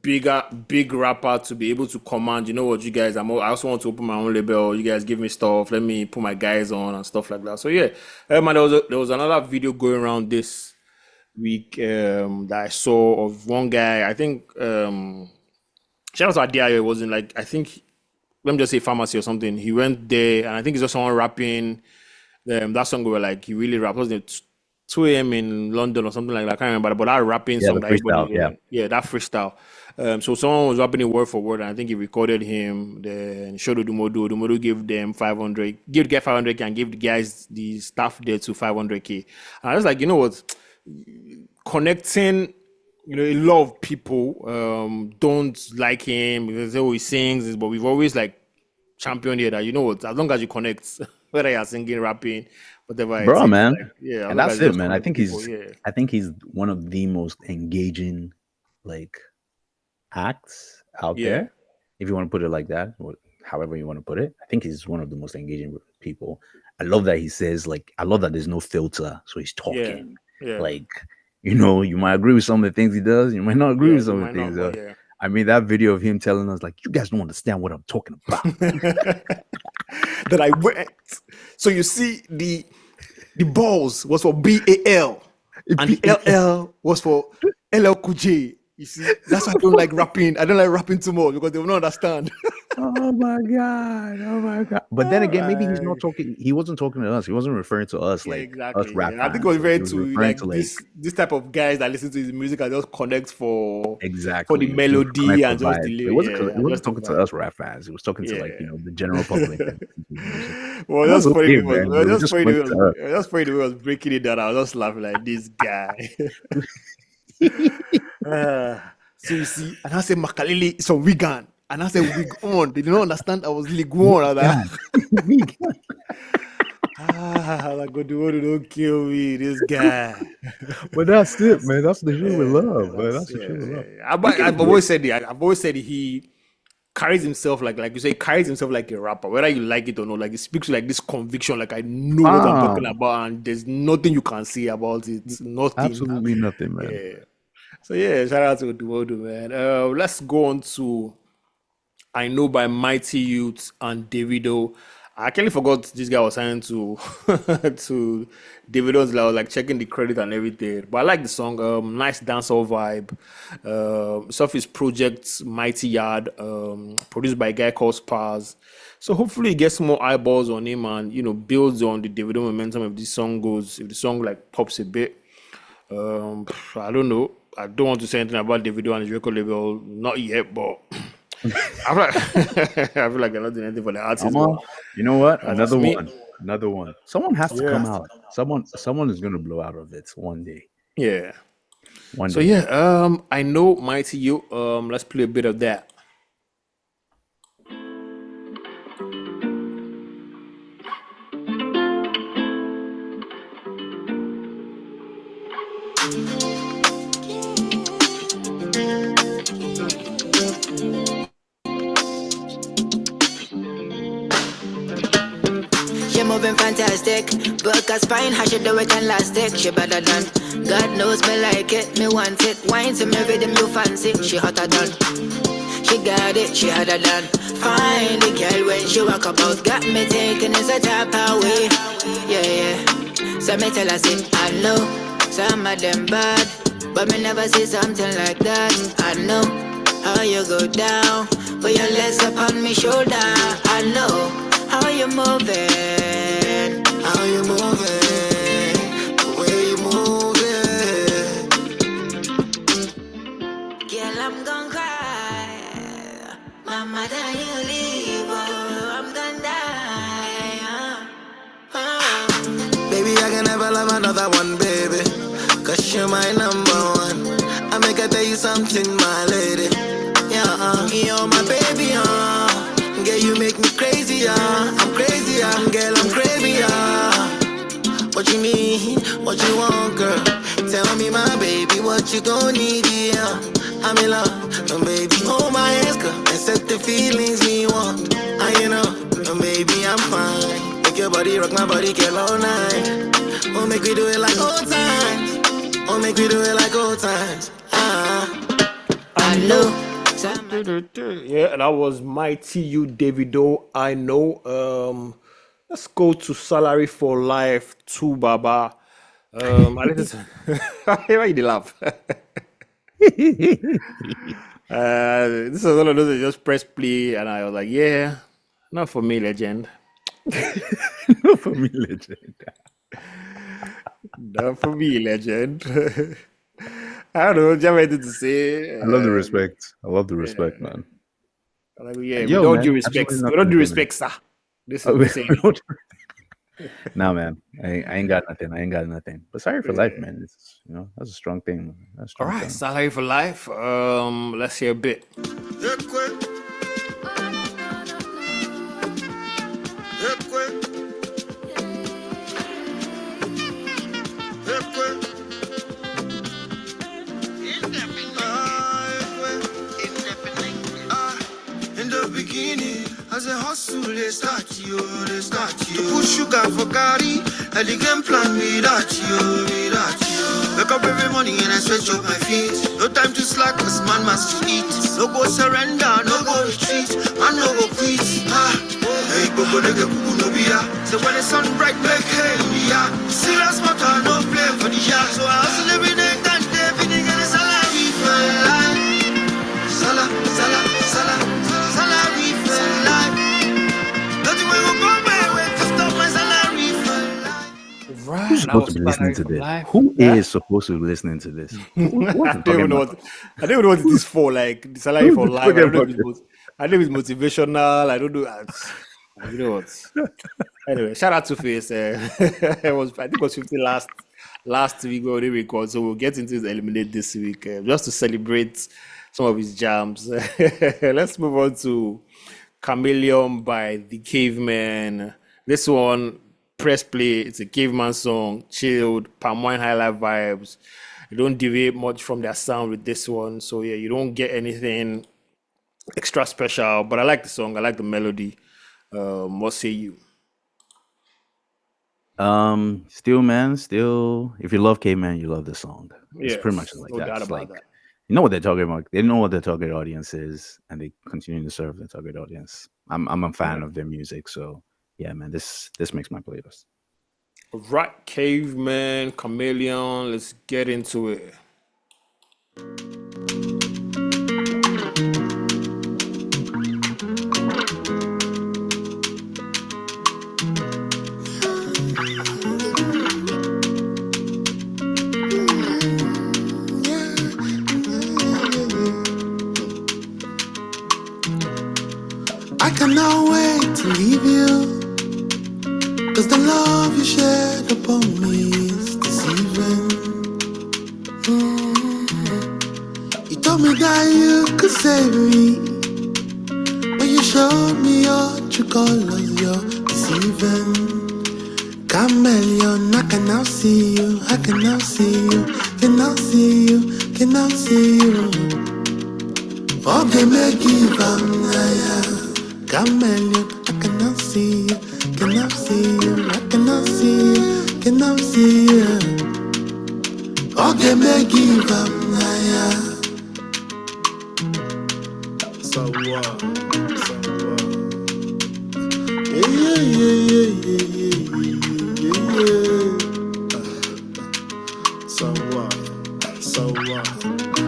big rapper to be able to command. You know what, you guys? I also want to open my own label. You guys give me stuff. Let me put my guys on and stuff like that. So yeah, man, there was another video going around this week that I saw of one guy. I think shout out to Adia. It wasn't like I think. Let me just say pharmacy or something. He went there, and I think it's just someone rapping. That song where like he really rapped. Wasn't it 2 a.m. in London or something like that? I can't remember. But that rapping song, that freestyle, that freestyle. So someone was rapping it word for word, and I think he recorded him. Then showed Odumodu. Odumodu gave them 500. Get 500K and give the guys the staff there to 500K. And I was like, you know what? Connecting. A lot of people don't like him because they always sings, but we've always like championed here that as long as you connect, whether you're singing, rapping, whatever. Bro, man. Like, and that's it, man. I think he's one of the most engaging like acts out there. If you want to put it like that, or however you want to put it. I think he's one of the most engaging people. I love that he says I love that there's no filter, so he's talking. Like. You might agree with some of the things he does. You might not agree with some of the things he does. I mean, that video of him telling us, like, you guys don't understand what I'm talking about. That I went. So you see, the balls was for BAL. And the LL was for LL. You see, that's why I don't like rapping. I don't like rapping too much because they will not understand. Oh my god! But then again, maybe he's not talking. He wasn't talking to us. He wasn't referring to us like exactly. Us rap. I think it was very to this type of guys that listen to his music and just connect for the melody and just the lyrics. He wasn't talking to us rap fans. He was talking to the general public. Well, that's funny. Just funny the way I was breaking it down. I was just laughing like this guy. So you see, and I said Makalele is from Wigan, and I said Wig on. They did not understand I was League One. Like Odumodu, don't kill me, this guy. But that's it, man. That's the shit we love, man. That's- That's the shit we love. I've always said it. I've always said he carries himself like you say, carries himself like a rapper, whether you like it or not. Like he speaks with like this conviction, like I know what I'm talking about, and there's nothing you can say about it. Nothing. Absolutely nothing, man. Yeah. So yeah, shout out to Odumodu, man. Let's go on to I Know by Mightyyout and Davido. I actually forgot this guy was signed to to Davido's. I was like checking the credit and everything. But I like the song. Nice dancehall vibe. It's off his project Mightyyout, produced by a guy called Sarz. So hopefully he gets more eyeballs on him and builds on the Davido momentum if this song goes, if the song like pops a bit. I don't know. I don't want to say anything about Davido and his record label, not yet, but I feel like I feel like I'm not doing anything for the artist. You know what? Another me. one. Another one. Someone has to come out. Someone is gonna blow out of it one day. Yeah. One So day. yeah, I Know Mightyyout. Let's play a bit of that. She moving fantastic, book a spine, how she do it elastic. She better than God knows me like it, me want it. Wine to me rhythm you fancy, she hotter than. She got it, she hotter than. Fine the girl when she walk about, got me taking is a top away. Yeah. So me tell her say, I know some of them bad, but me never see something like that. I know how you go down, put your legs up on me shoulder. I know how you moving, how you moving, the way you moving. Girl, I'm gon' cry. Mama, then you leave, oh, I'm gon' die. Baby, I can never love another one, baby, 'cause you're my number one. I make her tell you something, my lady. Yeah, you're my baby, girl, you make me crazy, I'm crazy, girl, I'm crazy, What you need, what you want, girl? Tell me, my baby, what you gon' need, yeah. I'm in love, baby, hold my hands, girl, and set the feelings we want. Baby, I'm fine. Make your body rock my body, girl, all night. Oh, make we do it like old times. Oh, make we do it like old times. I know. Yeah, that was Mightyyout, Davido. I Know. Let's go to Salary for Life 2, Baba. I listen to why you laugh? This is one of those that just press play, and I was like, yeah, not for me, legend. Not for me, legend. Not for me, legend. I don't know. Do you have anything to say? I love the respect. I love the respect, man. Like, yeah, we Yo, don't man, do respect. absolutely We don't do nothing, respect, sir. This is what I'm saying. Nah, man, I ain't got nothing. I ain't got nothing. But sorry for life, man. It's that's a strong thing. Man. That's a All strong right, thing. Salary for Life. Let's hear a bit. As a hustle, they start you. To put sugar for Gary, and the game plan without you. Wake up every morning and I stretch up my feet. No time to slack, 'cause man must eat. No go surrender, no go retreat, and no go quit. Hey, go nigga, no be ya. So when the sun bright, make hay in the yard. Serious matter, no play for the yard. So I hustle every day, and every day, and it's a salary for life. Salary for life. Nothing will go my way to stop my salary for life. Right, Who's that supposed was to be listening to Salary for this? Life. Who is supposed to be listening to this? I don't even know what it is for. Like the Salary for Life. I don't know if it's motivational. I don't know. You know what? Anyway, shout out to Face. I think it was 50 last week we already record, so we'll get into his eliminate this week just to celebrate some of his jams. Let's move on to Chameleon by the Cavemen. This one, press play. It's a Caveman song, chilled, palm wine highlight vibes. You don't deviate much from their sound with this one. So yeah, you don't get anything extra special. But I like the song. I like the melody. What say you? Still, man, still. If you love Caveman, you love the song. It's pretty much like no that. doubt It's about like that. you know what they're talking about. They know what their target audience is, and they continue to serve their target audience. I'm a fan of their music, so yeah, man. This makes my playlist. Right, Cavemen, Chameleon. Let's get into it. I cannot wait to leave you, 'cause the love you shared upon me is deceiving. You told me that you could save me, but you showed me your true colors, you're deceiving. Chameleon, I can now see you, I can now see you, can now see you, can now see you. Okay, make it Chameleon, I can now see you, can now see you, I can now see you, can now see you. Okay, make it so what? Yeah.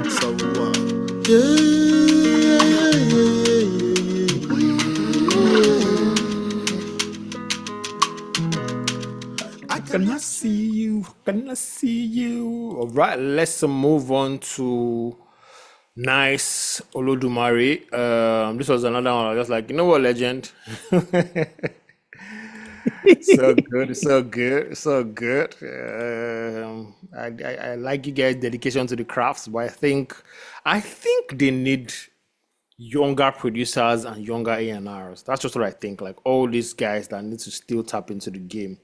So what? Can I see you? All right, let's move on to Nice Olódùmarè. This was another one. I was just like, you know what, legend? So good. I like you guys' dedication to the crafts, but I think they need younger producers and younger A&Rs. That's just what I think. Like all these guys that need to still tap into the game.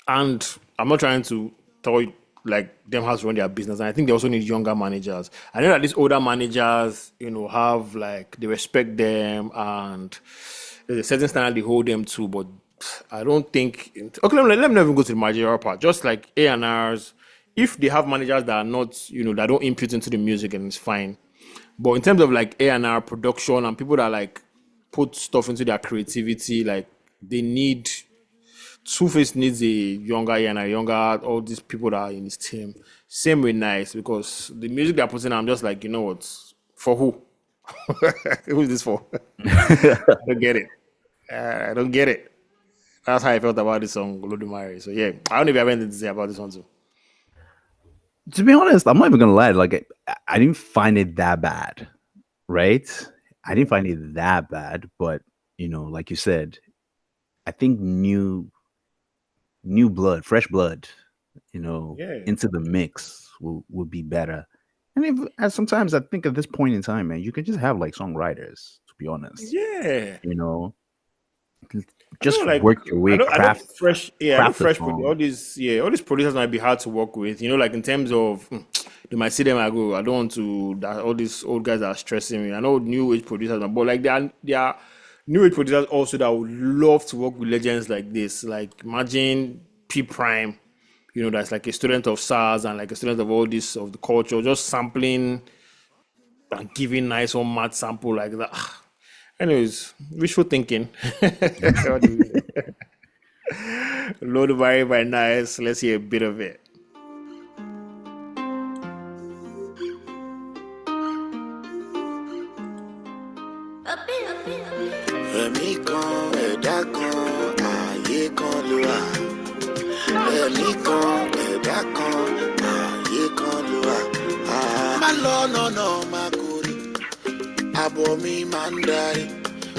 And I'm not trying to tell you like them how to run their business. And I think they also need younger managers. I know that these older managers, have like they respect them and there's a certain standard they hold them to, but I don't think. Okay, let me not even go to the managerial part. Just like A&Rs, if they have managers that are not, that don't input into the music, and it's fine. But in terms of like A&R production and people that like put stuff into their creativity, like they need. Two-Face needs a younger A&R, all these people that are in his team. Same with Nice, because the music they're putting, I'm just like, you know what? For who? Who is this for? I don't get it. I don't get it. That's how I felt about this song, Olódùmarè. So yeah, I don't know if you have anything to say about this one too. To be honest, I'm not even gonna lie. Like, I didn't find it that bad, right? I didn't find it that bad, but like you said, I think new blood, fresh blood, into the mix would be better. And sometimes I think at this point in time, man, you can just have like songwriters, to be honest. Yeah. Just work your way, craft fresh. song. All these producers might be hard to work with. Like in terms of they might see them and go, I don't want to. That all these old guys are stressing me. I know new age producers, but like they are new age producers also that would love to work with legends like this. Like imagine P Prime, that's like a student of Sarz and like a student of all this of the culture, just sampling and giving nice or mad sample like that. Anyways, wishful thinking. Olódùmarè by Nice. Let's hear a bit of it. Ẹ̀mí kan, ẹ̀dá kan, ààyè kan ló wà. Ẹ̀mí kan, ẹ̀dá kan, ààyè kan ló wà. Má lọ lọ́nà máa kórè, àbọ̀ mi máa ń darí.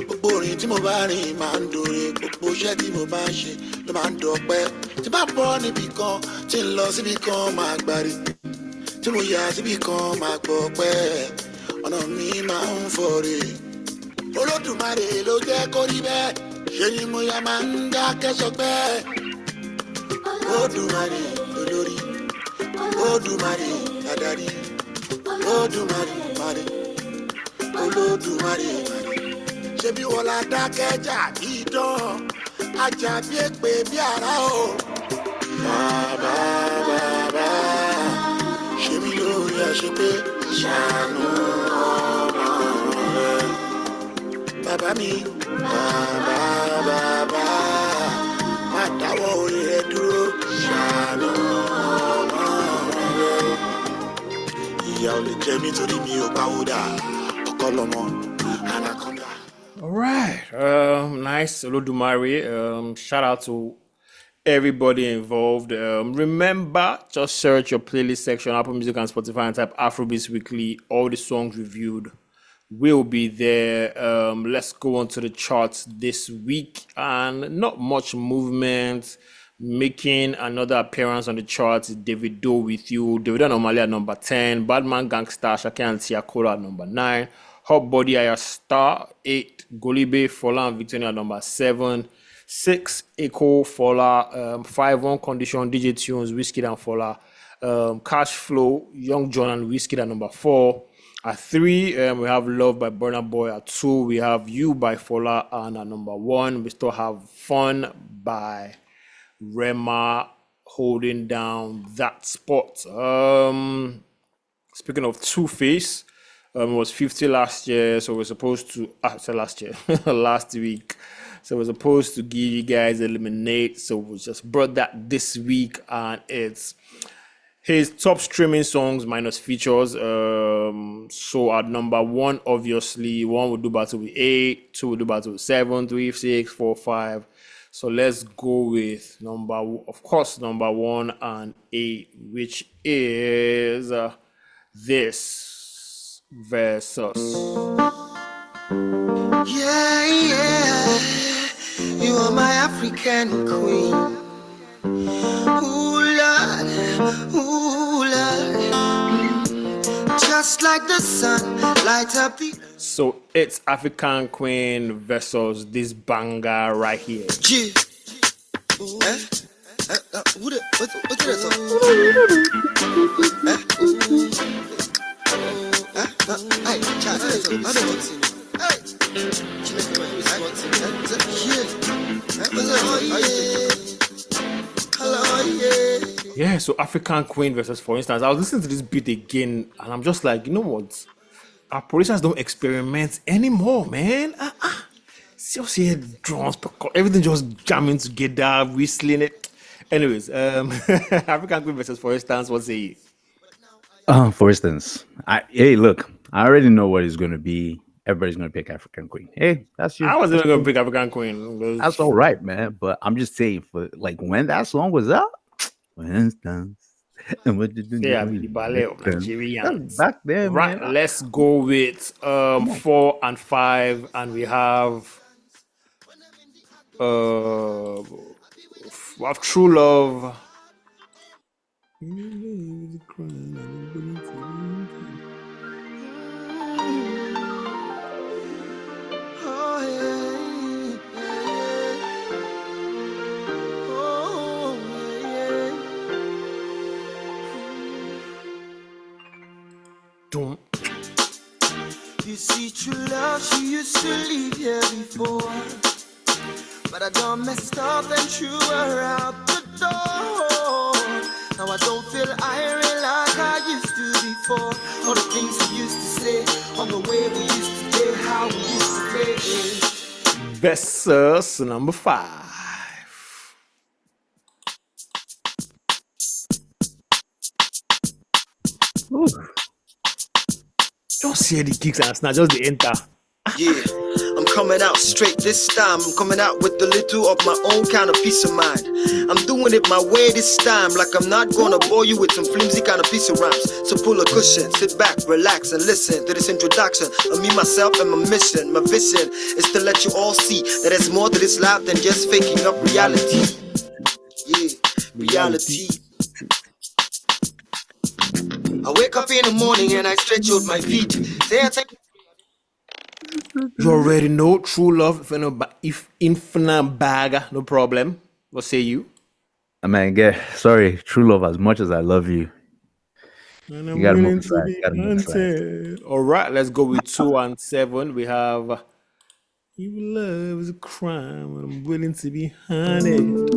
Gbogbo orin tí mo bá rìn máa ń dòre, gbogbo iṣẹ́ tí mo bá ń ṣe ló máa ń dọpẹ́. Tí bá bọ́ níbì kan, tí ń lọ síbì kan máa gbárí. Tí mo yà síbì kan máa gbọ́ pẹ́, ọ̀nà mi máa ń fọ̀rẹ̀. Olódùmarè ló jẹ́ kó rí bẹ́ẹ̀, Sheni moya manga kesokbe. Olódùmarè olórí. Olódùmarè adari. Olódùmarè mare. Olódùmarè mare. Ṣebí wọ́n la dákẹ́jà bí idán. Ajá bí èpè bí ara o. Bàbá bàbá. Ṣebí lórí àṣepé. Ṣàánú ọmọ rẹ̀. Bàbá mi. Bàbá bàbá. Má dáwọ́ orí rẹ̀ dúró. Ṣàánú ọmọ rẹ̀. Ìyá ò lè jẹ mí torí mi ò pawó dà. Ọkọ lọmọ. Anaconda. All right. Nice. Olódùmarè. Shout out to everybody involved. Remember, just search your playlist section, Apple Music and Spotify, and type Afrobeats Weekly. All the songs reviewed will be there. Let's go on to the charts this week. And not much movement. Making another appearance on the charts is Davido with You. Davido and Olamide at number 10. Badman Gangsta, Shake and Tiakola at number 9. Hot Body Aya Star 8. Golibe, Fola and Victony at number 7. 6. Echo, Fola. 5. Unconditioned, DJ Tunes, Whiskey and Fola. Cash Flow, Young John and Whiskey at number 4. At 3, we have Love by Burna Boy. At 2, we have You by Fola. And at number 1, we still have Fun by Rema holding down that spot. Speaking of Two-Face, it was 50 last year, so we're supposed to last week. So we're supposed to give you guys Eliminate. So we just brought that this week, and it's his top streaming songs minus features. So at number 1, obviously, 1 will do battle with 8, 2 will do battle with 7, 3, 6, 4, 5. So let's go with number 1 and 8, which is this versus. Yeah, yeah, you are my African queen. Ooh, Lord, just like the sun, light up the. So it's African Queen versus this banger right here. Yeah. Yeah, so African Queen versus, for instance, I was listening to this beat again, and I'm just like, you know what? Our producers don't experiment anymore, man. Seriously, drums, everything just jamming together, whistling it. Anyways, African Queen versus, for instance, what's it? For instance, look, I already know what it's going to be. Everybody's going to pick African Queen. Hey, that's your. I wasn't going to pick African Queen. That's all right, man. But I'm just saying, for like when that song was out, for instance, and what did you do? Yeah, the ballet of Nigerians. Back then, right? man. Let's go with 4 and 5, and we have True Love. You see, true love, she used to leave here before, but I done messed up and threw her out the door. Now I don't feel iron like I used to before. All the things we used to say, on the way we used to do, how we used to play. Versus number 5. Ooh. Don't see the kicks and snaps, just the enter. Yeah, I'm coming out straight this time. I'm coming out with a little of my own kind of peace of mind. I'm doing it my way this time, like I'm not gonna bore you with some flimsy kind of piece of rhymes. So pull a cushion, sit back, relax, and listen to this introduction of me, myself, and my mission. My vision is to let you all see that there's more to this life than just faking up reality. Yeah, reality. I wake up in the morning and I stretch out my feet. Say I think You already know true love. If infinite bagger, no problem. What say you? I mean, sorry, true love. As much as I love you, you gotta move aside. You gotta move aside. All right, let's go with 2 and 7. We have "If love is a crime, I'm willing to be hunted."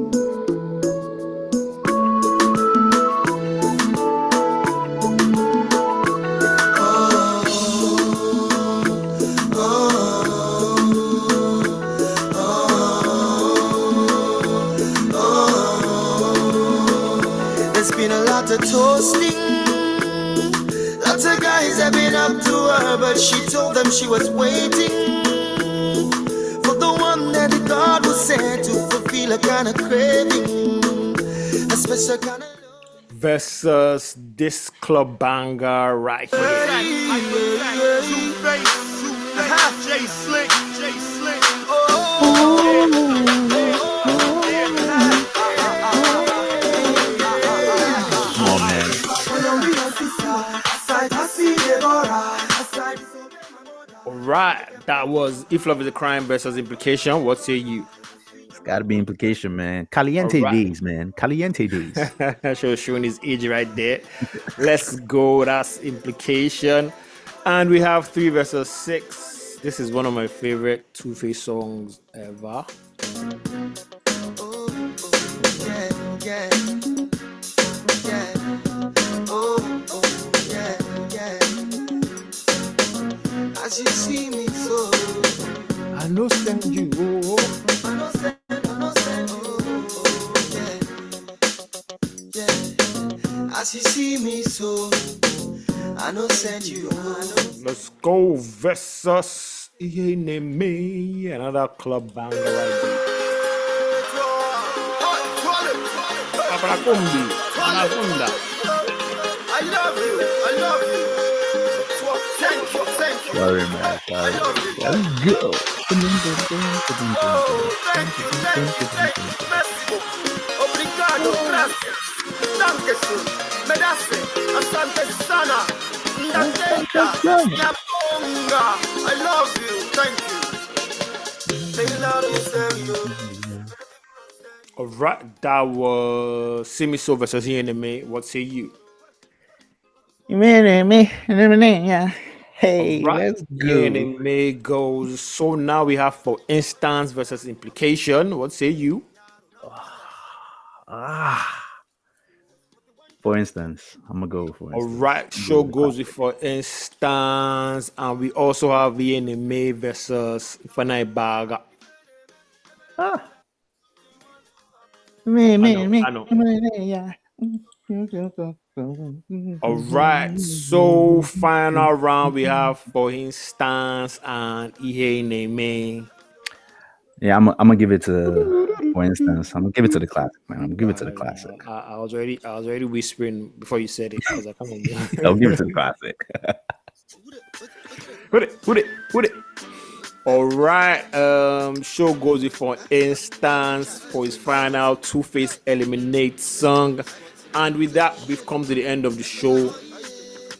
There's been a lot of toasting. Lots of guys have been up to her, but she told them she was waiting for the one that God was sent to fulfill a kind of craving, a special kind of love. Versus this club banger right here. Jay Slick. Come on, man. All right, that was "If Love Is a Crime" versus "Implication." What say you? It's gotta be Implication, man. Caliente Alright. days, man. Caliente days. Showing his age right there. Let's go. That's "Implication." And we have 3 versus 6. This is one of my favorite Two-Face songs ever. As you see me so, I know send you. I know send, yeah. As you see me so, I know send you. Let's go versus Iheneme, another club banger right there. Abrakumbi, Anakunda. I love you. Thank you. Sorry, man. Sorry. Let's go. Obrigado, gracias. Dankeschön. Medasse, asante sana. Ndakenda, nyaponga. I love you. Thank you. Say love you, stereo. All right, that was Simiso versus Iheneme. What say you? Hey, Right, let's go. Iheneme goes. So now we have For Instance versus Implication. What say you? For instance, I'm gonna go for All instance. right, show goes with For Instance, and we also have Iheneme versus Ifanai Baga. I know. All right, so final round we have For Instance and Iheneme. Yeah, I'm gonna give it to. For instance, I'm gonna give it to the classic, man. I'm gonna give it to the classic. I was already whispering before you said it because I can't remember. I'll give it to the classic. Put it. All right. Show goes with For Instance for his final Two-Face Eliminate song. And with that, we've come to the end of the show.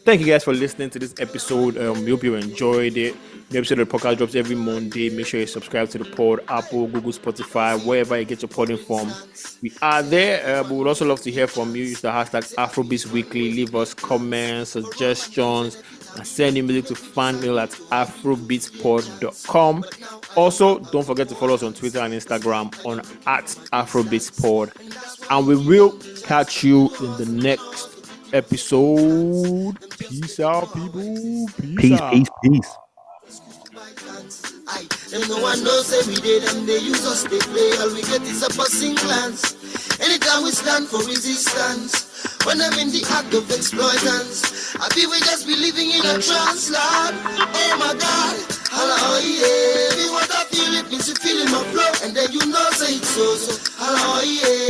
Thank you guys for listening to this episode. We hope you enjoyed it. The episode of the podcast drops every Monday. Make sure you subscribe to the pod, Apple, Google, Spotify, wherever you get your podding from. We are there. But we'd also love to hear from you. Use the hashtag Afrobeats Weekly. Leave us comments, suggestions, and send your music to fanmail at afrobeatspod.com. Also, don't forget to follow us on Twitter and Instagram on @AfrobeatsPod. And we will catch you in the next episode. Peace out, people. Peace. Them no one knows every day them they use us, they play. All we get is a passing glance. Anytime we stand for resistance, when I'm in the act of exploitance, I feel we just be living in a trance, Lord. Oh my God, hello, yeah. Me what I feel, it means you feel in my flow, and then you know say it's so. Hello, yeah.